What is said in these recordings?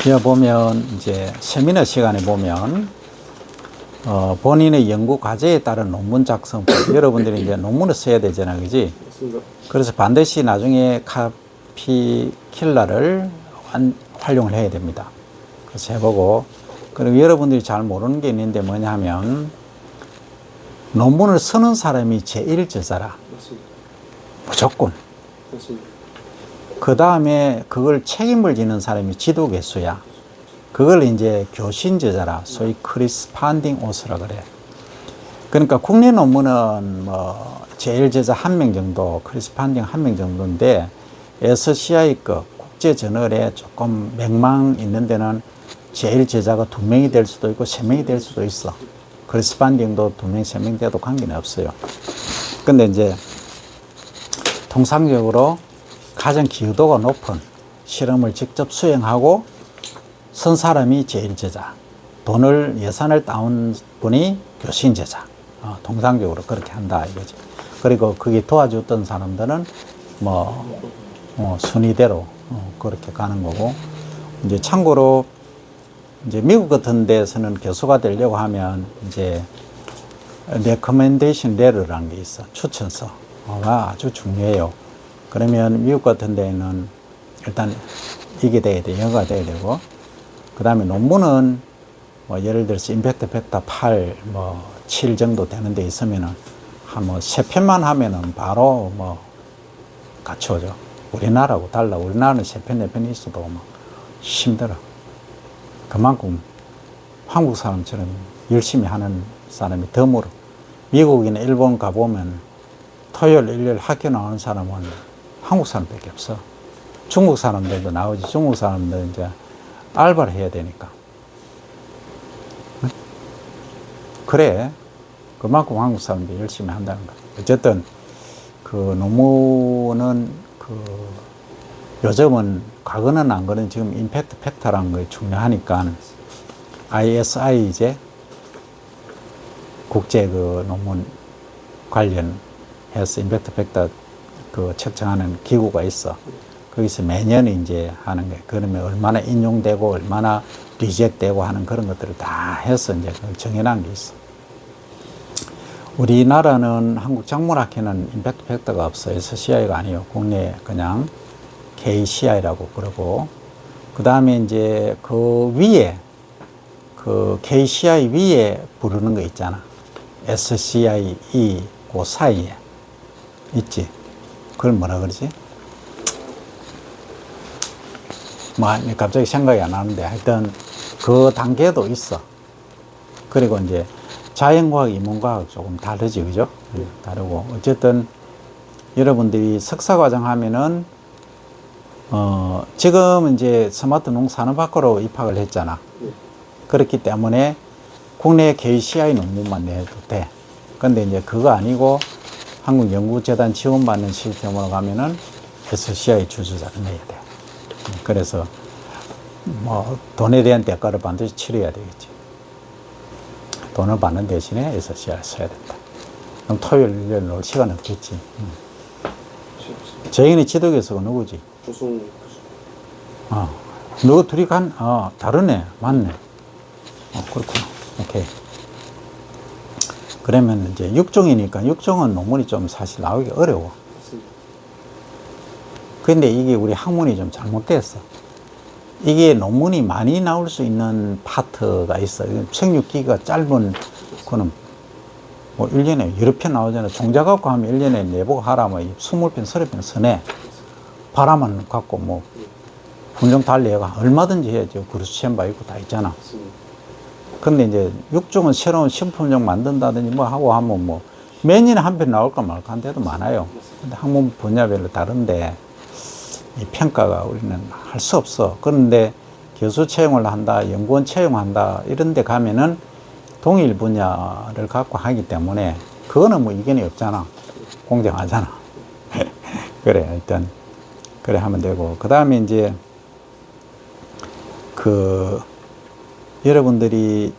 여기 보면 이제 세미나 시간에 보면 본인의 연구 과제에 따른 논문 작성법. 여러분들이 이제 논문을 써야 되잖아요, 그지? 맞습니다. 그래서 반드시 나중에 카피킬러를 활용을 해야 됩니다. 그래서 해보고, 그리고 여러분들이 잘 모르는 게 있는데 뭐냐 하면, 논문을 쓰는 사람이 제일 저자라. 맞습니다. 무조건. 맞습니다. 그 다음에 그걸 책임을 지는 사람이 지도 교수야. 그걸 이제 교신 저자라. 소위 크리스판딩 오스라 그래. 그러니까 국내 논문은 뭐 제일 저자 1명 정도, 크리스판딩 1명 정도인데 SCI급 국제 저널에 조금 명망 있는 데는 제일 저자가 2명이 될 수도 있고 3명이 될 수도 있어. 크리스판딩도 2명, 3명 돼도 관계는 없어요. 근데 이제 통상적으로 가장 기여도가 높은 실험을 직접 수행하고 선 사람이 제일 저자, 예산을 따온 분이 교신 저자. 통상적으로 그렇게 한다 이거지. 그리고 거기 도와줬던 사람들은 순위대로 그렇게 가는 거고. 이제 참고로 이제 미국 같은 데서는 교수가 되려고 하면 이제 recommendation letter라는 게 있어. 추천서가 아주 중요해요. 그러면 미국 같은 데는 일단 이게 돼야 돼. 영어가 돼야 되고. 그 다음에 논문은 예를 들어서 임팩트 팩터 8, 7 정도 되는 데 있으면은 한 3편만 하면은 바로 같이 오죠. 우리나라하고 달라. 우리나라는 3편, 4편이 있어도 힘들어. 그만큼 한국 사람처럼 열심히 하는 사람이 드물어. 미국이나 일본 가보면 토요일, 일요일 학교 나오는 사람은 한국 사람밖에 없어. 중국 사람들도 나오지. 중국 사람들 이제 알바를 해야 되니까. 그래. 그만큼 한국 사람들이 열심히 한다는 거야. 어쨌든 그 논문은 요즘은 과거는 안 그런 지금 임팩트 팩터라는 게 중요하니까 ISI 이제 국제 논문 관련해서 임팩트 팩터 측정하는 기구가 있어. 거기서 매년 이제 하는 게, 그러면 얼마나 인용되고 얼마나 리젝되고 하는 그런 것들을 다 해서 이제 그걸 정해놓은 게 있어. 우리나라는 한국작물학회는 임팩트 팩터가 없어요. SCI가 아니에요. 국내 그냥 KCI라고 그러고, 그 다음에 이제 그 위에, KCI 위에 부르는 거 있잖아. SCI, 그 사이에 있지. 그걸 뭐라 그러지? 갑자기 생각이 안 나는데, 하여튼 그 단계도 있어. 그리고 이제 자연과학, 인문과학 조금 다르지, 그죠? 다르고. 어쨌든 여러분들이 석사과정 하면은, 지금 이제 스마트 농산업학과로 입학을 했잖아. 그렇기 때문에 국내 KCI 논문만 내도 돼. 근데 이제 그거 아니고 한국연구재단 지원받는 시스템으로 가면은 SCI 주주자를 내야 돼. 그래서 돈에 대한 대가를 반드시 치러야 되겠지. 돈을 받는 대신에 SCI를 써야 된다. 그럼 토요일, 일요일 놀 시간 없겠지. 저희는 지도교수가 누구지? 조성 너 둘이 다르네. 맞네. 그렇구나. 오케이. 그러면 이제 6종이니까 6종은 논문이 좀 사실 나오기 어려워. 근데 이게 우리 학문이 좀 잘못됐어. 이게 논문이 많이 나올 수 있는 파트가 있어. 생육기가 짧은 거는 1년에 여러 편 나오잖아. 종자 갖고 하면 1년에 내보고 하라면 20편, 30편 써내. 바라만 갖고 훈련 달리해가 얼마든지 해야죠. 그루시챈 바 있고 다 있잖아. 근데 이제 6종은 새로운 신품종 만든다든지 하고 하면 몇 년에 한 편 나올까 말까 한 데도 많아요. 근데 학문 분야별로 다른데 이 평가가 우리는 할 수 없어. 그런데 교수 채용을 한다, 연구원 채용한다 이런 데 가면은 동일 분야를 갖고 하기 때문에 그거는 이견이 없잖아. 공정하잖아. 그래, 일단 그래 하면 되고. 그 다음에 이제 여러분들이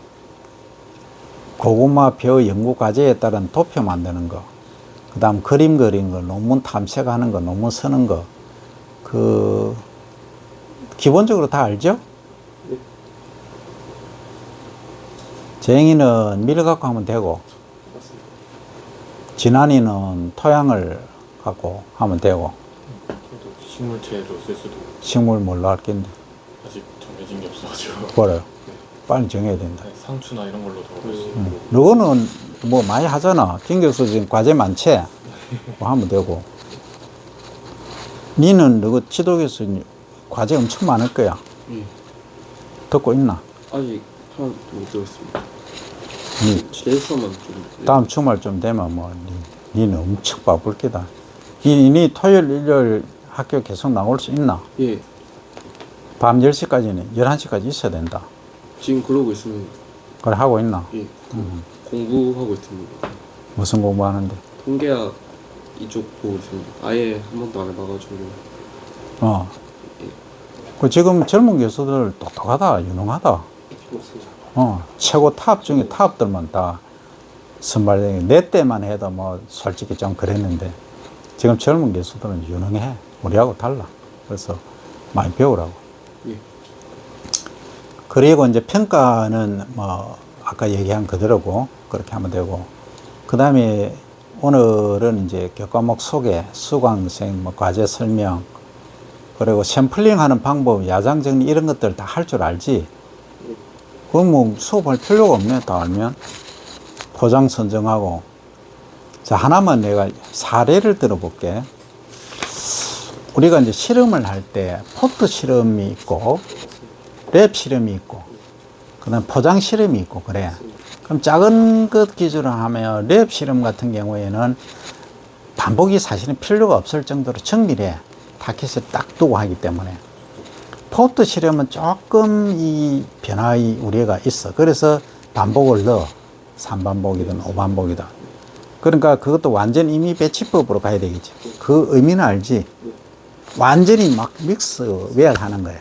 고구마 벼 연구 과제에 따른 도표 만드는 거, 그 다음 그림 그리는 거, 논문 탐색하는 거, 논문 쓰는 거, 기본적으로 다 알죠? 쟁이는 밀 갖고 하면 되고, 맞습니다. 진한이는 토양을 갖고 하면 되고, 저도 식물체로 쓸 수도 식물 뭘로 할 건데. 아직 정해진 게 없어가지고. 그래요. 빨리 정해야 된다. 네, 상추나 이런 걸로도 할 수 있고. 너거는 뭐 많이 하잖아. 김 교수 지금 과제 많지? 뭐 하면 되고. 니는 너거 지도 교수 과제 엄청 많을 거야. 예. 듣고 있나? 아직 하나도 못 들었습니다. 니 제일서만 좀. 다음 주말쯤 되면 뭐 니는 엄청 바쁠 게다. 니 토요일 일요일 학교 계속 나올 수 있나? 예. 밤 10시까지는 11시까지 있어야 된다. 지금 그러고 있습니다. 그래 하고 있나? 예. 공부하고 있습니다. 무슨 공부하는데? 통계학 이쪽 보고 있습니다. 아예 한 번도 안 해봐가지고. 어. 그 지금 젊은 교수들 똑똑하다, 유능하다. 맞습니다. 최고 탑 중에 탑들만 다 선발되게. 내 때만 해도 뭐 솔직히 좀 그랬는데 지금 젊은 교수들은 유능해. 우리하고 달라. 그래서 많이 배우라고. 예. 그리고 이제 평가는 뭐 아까 얘기한 그대로고 그렇게 하면 되고, 그 다음에 오늘은 이제 교과목 소개, 수강생 뭐 과제 설명, 그리고 샘플링 하는 방법, 야장 정리 이런 것들 다 할 줄 알지? 그건 뭐 수업할 필요가 없네. 다 알면. 포장 선정하고. 자, 하나만 내가 사례를 들어볼게. 우리가 이제 실험을 할 때 포트 실험이 있고 랩 실험이 있고 그다음 포장 실험이 있고 그래. 그럼 작은 것 기준으로 하면 랩 실험 같은 경우에는 반복이 사실은 필요가 없을 정도로 정밀해. 타켓을 딱 두고 하기 때문에. 포트 실험은 조금 이 변화의 우려가 있어. 그래서 반복을 넣어. 3반복이든 5반복이든. 그러니까 그것도 완전 임의 배치법으로 가야 되겠지. 그 의미는 알지? 완전히 막 믹스 웨어 하는 거야.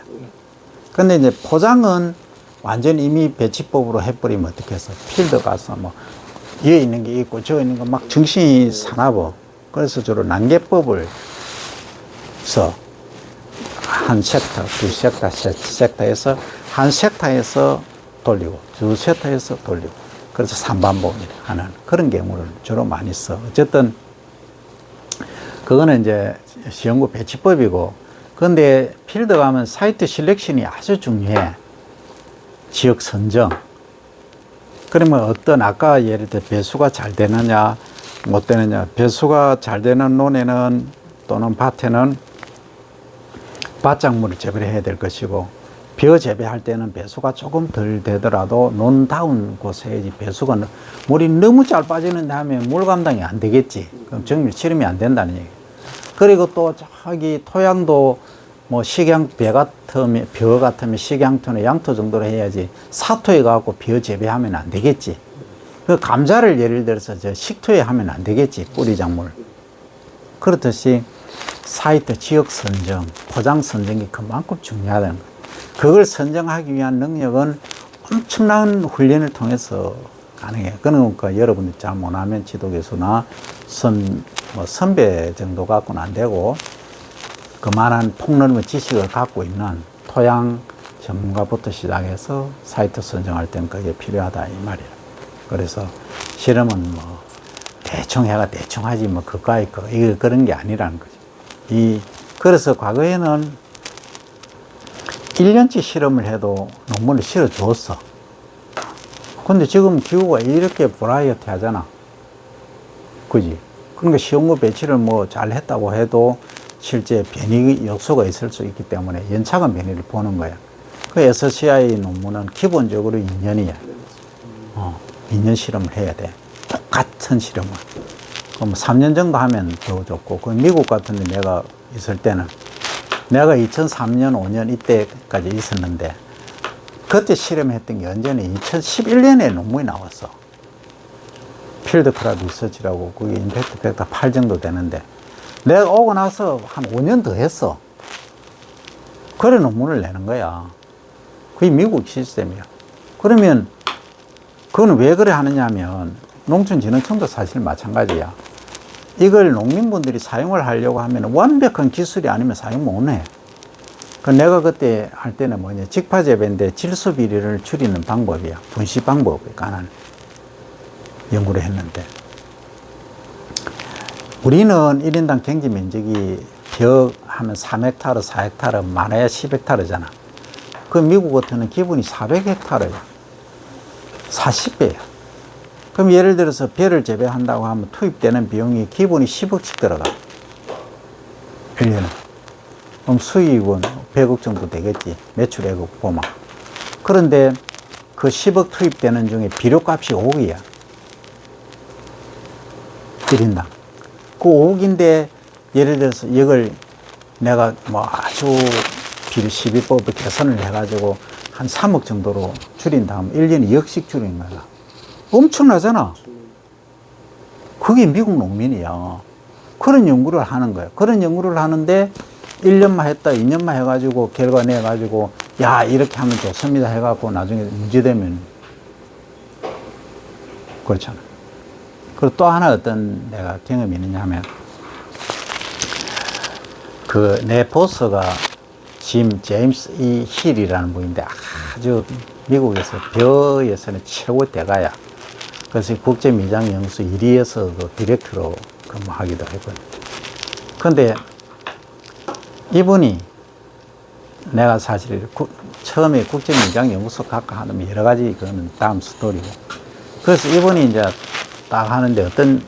근데 이제 포장은 완전 임의 배치법으로 해버리면 어떻게 해서 필드 가서 뭐 위에 있는 게 있고 저에 있는 거 막 정신이 사나워. 그래서 주로 난개법을 써. 한 섹터, 두 섹터, 세 섹터에서 한 섹터에서 돌리고 두 섹터에서 돌리고 그래서 3반복 하는 그런 경우를 주로 많이 써. 어쨌든 그거는 이제 시험구 배치법이고, 그런데 필드 가면 사이트 실렉션이 아주 중요해. 지역 선정. 그러면 어떤 아까 예를 들어 배수가 잘 되느냐 못 되느냐. 배수가 잘 되는 논에는 또는 밭에는 밭작물을 재배를 해야 될 것이고, 벼 재배할 때는 배수가 조금 덜 되더라도 논다운 곳에 해야지. 배수가 물이 너무 잘 빠지는데 하면 물 감당이 안 되겠지. 그럼 정밀 실험이 안 된다는 얘기. 그리고 또 저기 토양도 뭐 벼 같으면 식양토나 양토 정도로 해야지. 사토에 가고 벼 재배하면 안 되겠지. 그 감자를 예를 들어서 저 식토에 하면 안 되겠지. 뿌리 작물. 그렇듯이 사이트 지역 선정, 포장 선정이 그만큼 중요하다는 거예요. 그걸 선정하기 위한 능력은 엄청난 훈련을 통해서 가능해요. 그러니까 여러분들 잘 못하면 지도교수나 선배 정도 갖고는 안 되고, 그만한 폭넓은 지식을 갖고 있는 토양 전문가부터 시작해서 사이트 선정할 때는 그게 필요하다 이 말이에요. 그래서 실험은 뭐 대충 해가 대충 하지 뭐 그까이 거 이거 그런 게 아니라는 거죠. 그래서 과거에는 1년치 실험을 해도 논문을 실어줬어. 근데 지금 기후가 이렇게 버라이어티 하잖아. 그지? 그러니까 시험구 배치를 뭐 잘 했다고 해도 실제 변이 요소가 있을 수 있기 때문에 연착한 변이를 보는 거야. 그 SCI 논문은 기본적으로 2년이야. 2년 실험을 해야 돼. 똑같은 실험을. 그럼 3년 정도 하면 더 좋고, 그 미국 같은데 내가 있을 때는 내가 2003년, 5년 이때까지 있었는데, 그때 실험했던 게 언제는 2011년에 논문이 나왔어. 필드 크랍 리서치라고. 그게 임팩트 팩터 8 정도 되는데, 내가 오고 나서 한 5년 더 했어. 그래 논문을 내는 거야. 그게 미국 시스템이야. 그러면 그건 왜 그래 하느냐 하면, 농촌진흥청도 사실 마찬가지야. 이걸 농민분들이 사용을 하려고 하면 완벽한 기술이 아니면 사용 못 해. 그 내가 그때 할 때는 뭐냐, 직파 재배인데 질소 비리를 줄이는 방법이야. 분식 방법에 관한 연구를 했는데, 우리는 1인당 경지 면적이 벽 하면 3헥타르, 4헥타르, 많아야 10헥타르잖아. 그 미국 같은 기본이 400헥타르야. 40배야. 그럼 예를 들어서 벼를 재배한다고 하면 투입되는 비용이 기본이 10억씩 들어가. 1년에. 그럼 수익은 100억 정도 되겠지. 매출액 보면. 그런데 그 10억 투입되는 중에 비료값이 5억이야. 1인당. 그 5억인데 예를 들어서 이걸 내가 뭐 아주 비료 시비법을 개선을 해가지고 한 3억 정도로 줄인 다음 1년에 2억씩 줄인 거야. 엄청나잖아. 그게 미국 농민이야. 그런 연구를 하는 거야. 그런 연구를 하는데 1년만 했다, 2년만 해가지고 결과 내가지고 야, 이렇게 하면 좋습니다 해갖고 나중에 문제되면 그렇잖아. 그리고 또 하나 어떤 내가 경험이 있느냐 하면, 그 내 보스가 짐 제임스 E 힐이라는 분인데 아주 미국에서 벼에서는 최고 대가야. 그래서 국제미장연구소 1위에서 그 디렉터로 근무하기도 했거든. 근데 이분이 내가 사실 처음에 국제미장연구소 각각 하면 여러 가지 그거는 다음 스토리고. 그래서 이분이 이제 딱 하는데 어떤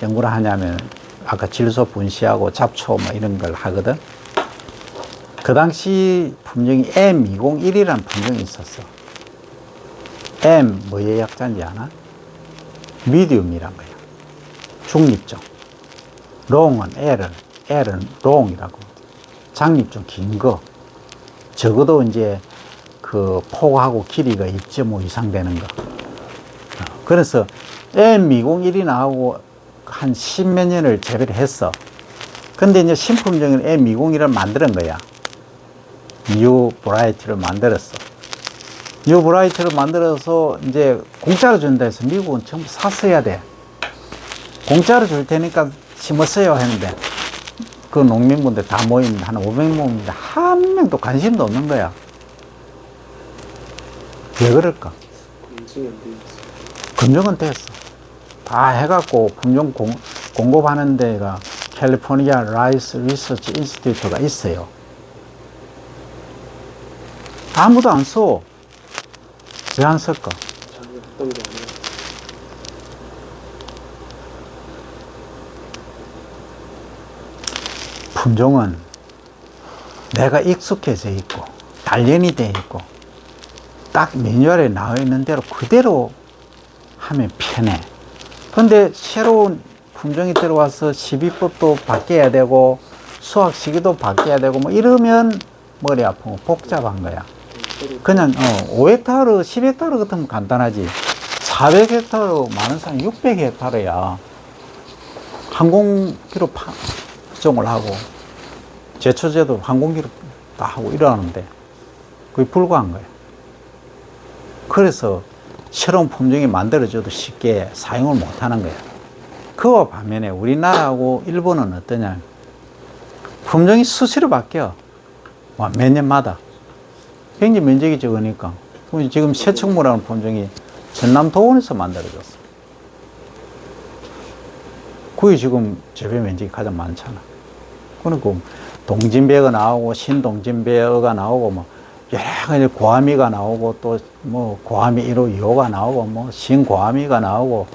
연구를 하냐면, 아까 질소 분시하고 잡초 뭐 이런 걸 하거든. 그 당시 품종이 M201이라는 품종이 있었어. M 뭐의 약자인지 아나? 미디움이란 거야. 중립종. 롱은 L은 롱이라고. 장립종 긴 거. 적어도 이제 그 폭하고 길이가 2.5 이상 되는 거. 그래서 M201이 나오고 한 10몇 년을 재배를 했어. 근데 이제 신품종인 M201을 만드는 거야. 뉴 브라이티를 만들었어. 뉴 브라이티를 만들어서 이제 공짜로 준다 해서 미국은 전부 샀어야 돼. 공짜로 줄 테니까 심었어요 했는데, 그 농민분들 다 모인 한 500명인데 한 명도 관심도 없는 거야. 왜 그럴까? 검증이 안 돼 있어. 검증은 됐어. 다 해갖고 품종 공급하는 데가 캘리포니아 라이스 리서치 인스티튜트가 있어요. 아무도 안 써. 왜 안 쓸까? 자기가 했던 게 아니라. 품종은 내가 익숙해져 있고 단련이 돼 있고 딱 매뉴얼에 나와 있는 대로 그대로 하면 편해. 근데 새로운 품종이 들어와서 시비법도 바뀌어야 되고 수확 시기도 바뀌어야 되고 뭐 이러면 머리 아프고 복잡한 거야. 그냥 5헥타르 10헥타르 같으면 간단하지. 400헥타르 많은 사람이 600헥타르야. 항공기로 파종을 하고 제초제도 항공기로 다 하고 이러는데 그게 불가한 거야. 그래서 새로운 품종이 만들어져도 쉽게 사용을 못 하는 거야. 그와 반면에 우리나라하고 일본은 어떠냐, 품종이 수시로 바뀌어. 몇 년마다. 굉장히 면적이 적으니까. 지금 새청무라는 품종이 전남 도원에서 만들어졌어. 그게 지금 재배 면적이 가장 많잖아. 그러니까 동진배가 나오고 신동진배가 나오고 뭐 여러 가지 고아미가 나오고 또 뭐 고아미 1호 2호가 나오고 뭐 신고아미가 나오고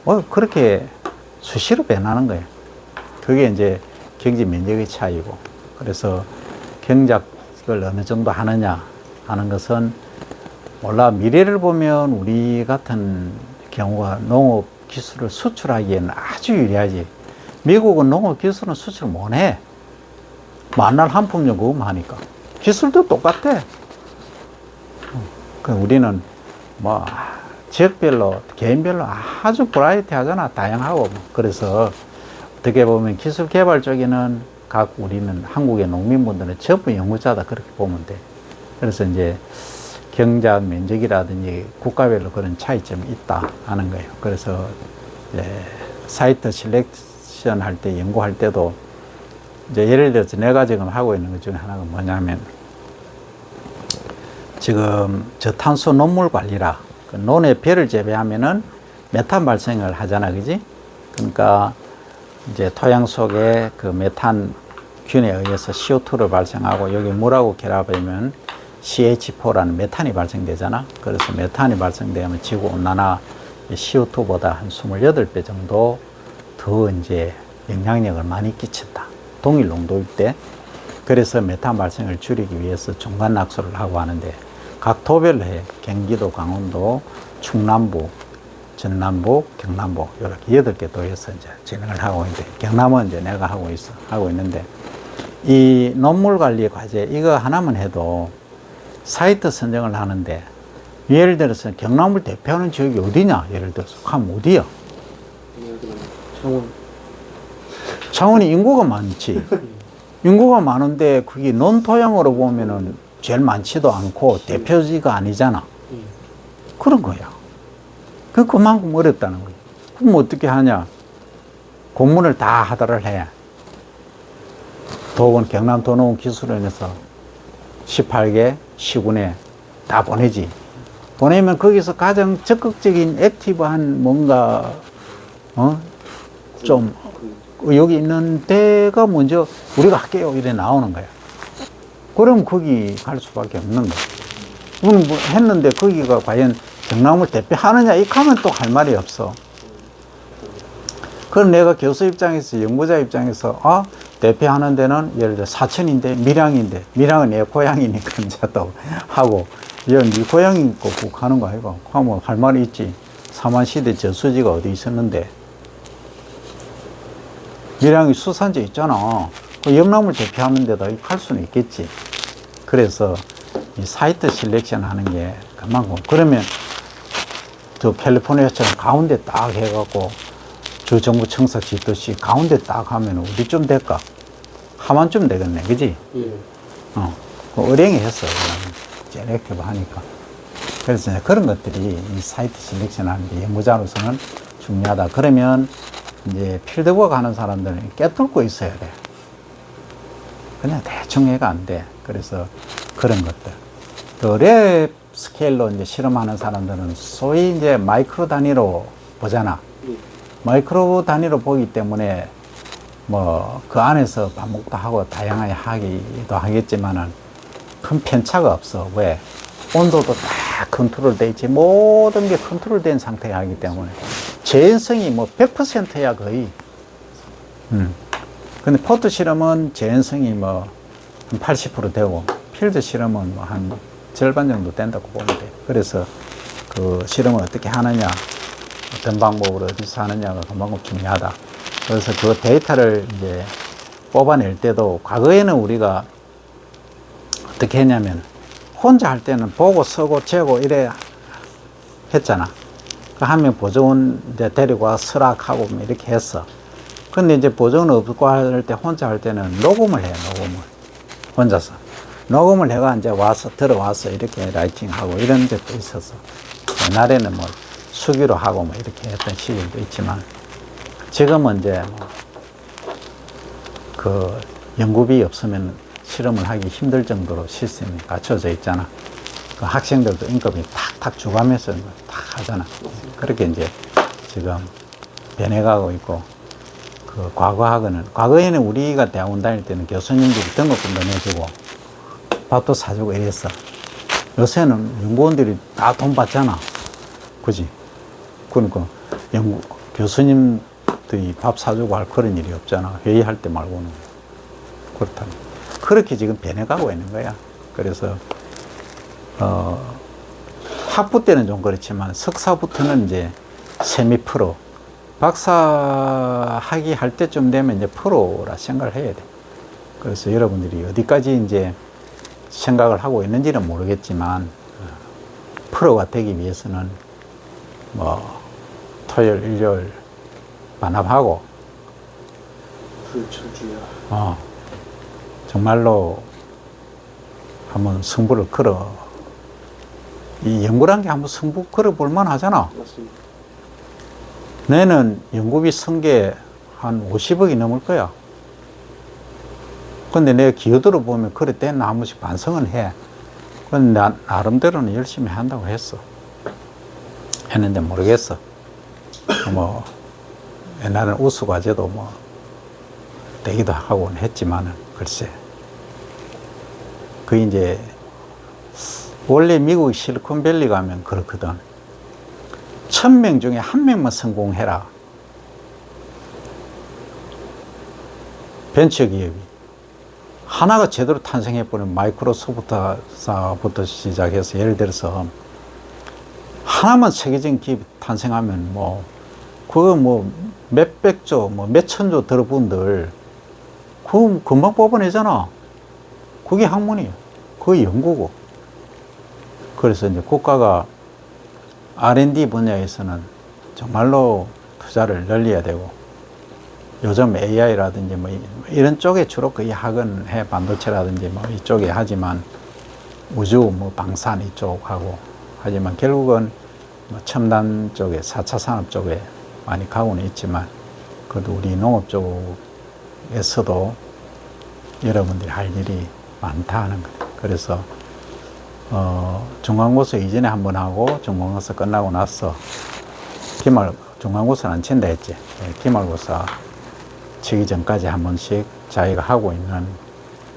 뭐 그렇게 수시로 변하는 거예요. 그게 이제 경지 면적의 차이고. 그래서 경작을 어느 정도 하느냐 하는 것은 몰라. 미래를 보면 우리 같은 경우가 농업 기술을 수출하기에는 아주 유리하지. 미국은 농업 기술은 수출 못 해. 만날 한 품종 그거만 하니까. 기술도 똑같아. 우리는 뭐 지역별로 개인별로 아주 브라이티 하잖아. 다양하고. 그래서 어떻게 보면 기술 개발 쪽에는 각 우리는 한국의 농민분들은 전부 연구자다 그렇게 보면 돼. 그래서 이제 경작 면적이라든지 국가별로 그런 차이점이 있다 하는 거예요. 그래서 이제 사이트 셀렉션 할 때 연구할 때도 이제 예를 들어서 내가 지금 하고 있는 것 중에 하나가 뭐냐면, 지금 저탄소 논물 관리라, 그 논에 벼를 재배하면은 메탄 발생을 하잖아, 그지? 그러니까 이제 토양 속에 그 메탄균에 의해서 CO2를 발생하고 여기 물하고 결합하면 CH4라는 메탄이 발생되잖아. 그래서 메탄이 발생되면 지구 온난화 CO2보다 한 28배 정도 더 이제 영향력을 많이 끼친다. 동일 농도일 때. 그래서 메탄 발생을 줄이기 위해서 중간 낙수를 하고 하는데, 각 도별로 해. 경기도, 강원도, 충남부, 전남부, 경남부, 이렇게 8개 도에서 이제 진행을 하고 있는데, 경남은 이제 내가 하고 있는데, 이 논물 관리 과제, 이거 하나만 해도 사이트 선정을 하는데, 예를 들어서 경남을 대표하는 지역이 어디냐? 예를 들어서, 하면 어디야? 창원. 창원이 인구가 많지. 인구가 많은데, 그게 논토양으로 보면은 제일 많지도 않고 대표지가 아니잖아. 그런 거야. 그만큼 어렵다는 거야. 그럼 어떻게 하냐? 공문을 다 하달을 해. 도건 경남도농기술원에서 18개 시군에 다 보내지. 보내면 거기서 가장 적극적인 액티브한 뭔가 좀 여기 있는 데가 먼저 우리가 할게요 이래 나오는 거야. 그럼 거기 갈 수밖에 없는 거야. 우리는 뭐 했는데 거기가 과연 경남을 대표하느냐 이 가면 또 할 말이 없어. 그럼 내가 교수 입장에서 연구자 입장에서 대표하는 데는 예를 들어 사천인데 밀양인데, 밀양은 내 고향이니까 이제 또 하고, 이건 네 고향이니까 꼭 하는 거 아이가? 하면 할 말이 있지. 사만시대 저수지가 어디 있었는데, 밀양이 수산지 있잖아. 그 염남을 대표하는 데다 갈 수는 있겠지. 그래서 이 사이트 셀렉션 하는 게 그만큼. 그러면 저 캘리포니아처럼 가운데 딱 해갖고 주 정부 청사 짓듯이 가운데 딱 하면 어디쯤 될까? 하만쯤 되겠네, 그지? 예. 어랭이 했어, 셀렉티브 하니까. 그래서 이제 그런 것들이 이 사이트 셀렉션 하는데 연구자로서는 중요하다. 그러면 이제 필드워크 하는 사람들은 깨뚫고 있어야 돼. 그냥 대충 해가 안 돼. 그래서 그런 것들. 또 랩 스케일로 이제 실험하는 사람들은 소위 이제 마이크로 단위로 보잖아. 마이크로 단위로 보기 때문에 뭐 그 안에서 반복도 하고 다양하게 하기도 하겠지만은 큰 편차가 없어. 왜? 온도도 다 컨트롤 돼 있지. 모든 게 컨트롤 된 상태에 하기 때문에 재현성이 뭐 100%야 거의. 근데 포트 실험은 재현성이 뭐 한 80% 되고 필드 실험은 뭐 한 절반 정도 된다고 보면 돼. 그래서 그 실험을 어떻게 하느냐, 어떤 방법으로 어디서 하느냐가 그만큼 중요하다. 그래서 그 데이터를 이제 뽑아낼 때도 과거에는 우리가 어떻게 했냐면 혼자 할 때는 보고 쓰고 재고 이래 했잖아. 그 하면 보조원 이제 데리고 와서 수락하고 뭐 이렇게 했어. 근데 이제 보조원 없고 할 때 혼자 할 때는 녹음을 해, 녹음을. 혼자서. 녹음을 해가 이제 와서, 들어와서 이렇게 라이팅하고 이런 적도 있었어. 옛날에는 뭐 수기로 하고 뭐 이렇게 했던 시절도 있지만 지금은 이제 뭐 그 연구비 없으면 실험을 하기 힘들 정도로 시스템이 갖춰져 있잖아. 그 학생들도 인건비 탁탁 주가면서 탁 하잖아. 그렇게 이제 지금 변해가고 있고, 그 과거에는 우리가 대학원 다닐 때는 교수님들이 등록금도 내주고 밥도 사주고 이랬어. 요새는 연구원들이 다 돈 받잖아. 그지? 그러니까 교수님들이 밥 사주고 할 그런 일이 없잖아. 회의할 때 말고는. 그렇다. 그렇게 지금 변해가고 있는 거야. 그래서, 학부 때는 좀 그렇지만 석사부터는 이제 세미 프로, 박사 학위 할 때쯤 되면 이제 프로라 생각을 해야 돼. 그래서 여러분들이 어디까지 이제 생각을 하고 있는지는 모르겠지만, 프로가 되기 위해서는 뭐 토요일, 일요일 반합하고, 불철주야. 정말로 한번 승부를 걸어. 이 연구란 게 한번 승부 걸어볼 만 하잖아. 맞습니다. 내는 연구비 쓴 게 한 50억이 넘을 거야. 근데 내가 기어들어 보면 그래 때나 한 번씩 반성은 해. 근데 나름대로는 열심히 한다고 했어. 했는데 모르겠어. 뭐 옛날에는 우수과제도 뭐 되기도 하고는 했지만은 글쎄. 그 이제 원래 미국 실리콘밸리 가면 그렇거든. 1000명 중에 1명만 성공해라. 벤처기업이. 하나가 제대로 탄생해버리면 마이크로소프트부터 시작해서 예를 들어서 하나만 세계적인 기업이 탄생하면 뭐 그거 뭐 몇백조, 뭐 몇천조 들어본들 그거 금방 뽑아내잖아. 그게 학문이에요. 그게 연구고. 그래서 이제 국가가 R&D 분야에서는 정말로 투자를 늘려야 되고, 요즘 AI라든지 뭐 이런 쪽에 주로 거의 학은 해, 반도체라든지 뭐 이쪽에 하지만 우주, 뭐 방산 이쪽하고 하지만 결국은 뭐 첨단 쪽에 4차 산업 쪽에 많이 가고는 있지만 그래도 우리 농업 쪽에서도 여러분들이 할 일이 많다 하는 거예요. 그래서 중간고사 이전에 한번 하고 중간고사 끝나고 나서 중간고사는 안 친다 했지. 기말고사 치기 전까지 한 번씩 자기가 하고 있는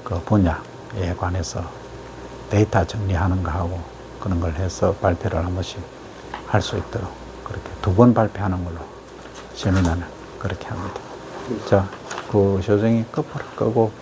그 분야에 관해서 데이터 정리하는 거 하고 그런 걸 해서 발표를 한 번씩 할 수 있도록 그렇게 2번 발표하는 걸로 세미나는 그렇게 합니다. 자, 그 쇼생이 끄고